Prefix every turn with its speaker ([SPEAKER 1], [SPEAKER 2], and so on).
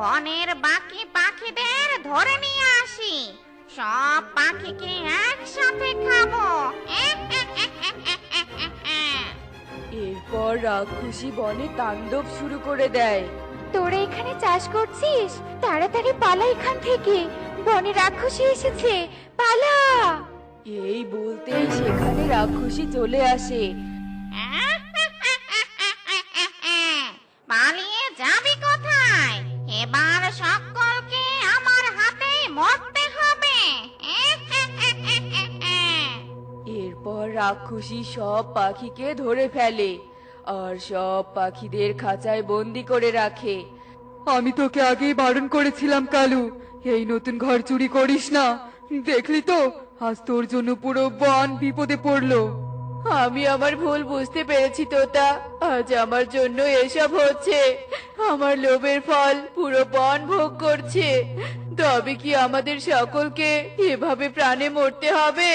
[SPEAKER 1] বনের বাকি পাখিদের ধরে নিয়ে আসি, সব পাখিকে একসাথে খাবো।
[SPEAKER 2] এরপর রাক্ষসী বনে তাণ্ডব শুরু করে দেয়।
[SPEAKER 3] তোরা এখানে চাষ করছিস? তাড়াতাড়ি পালা এখান থেকে, বনে রাক্ষসী এসেছে, পালা।
[SPEAKER 2] এই বলতেই সেখানে রাক্ষসী চলে আসে।
[SPEAKER 1] পালিয়ে যাবি কোথায়? এবার সকলকে আমার হাতে মরতে হবে।
[SPEAKER 2] এরপর রাক্ষসী সব পাখিকে ধরে ফেলে আর সব পাখিদের খাঁচায় বন্দি করে রাখে। আমি তোকে আগেই বারণ করেছিলাম কালু, এই নতুন ঘর চুরি করিস না। দেখলি তো আজ তোর জন্য পুরো বন বিপদে পড়লো। আমি আমার ভুল বুঝতে পেরেছি তোতা, আজ আমার জন্য এসব হচ্ছে। আমার লোভের ফল পুরো বন ভোগ করছে। তবে কি আমাদের সকলকে এভাবে প্রাণে মরতে হবে?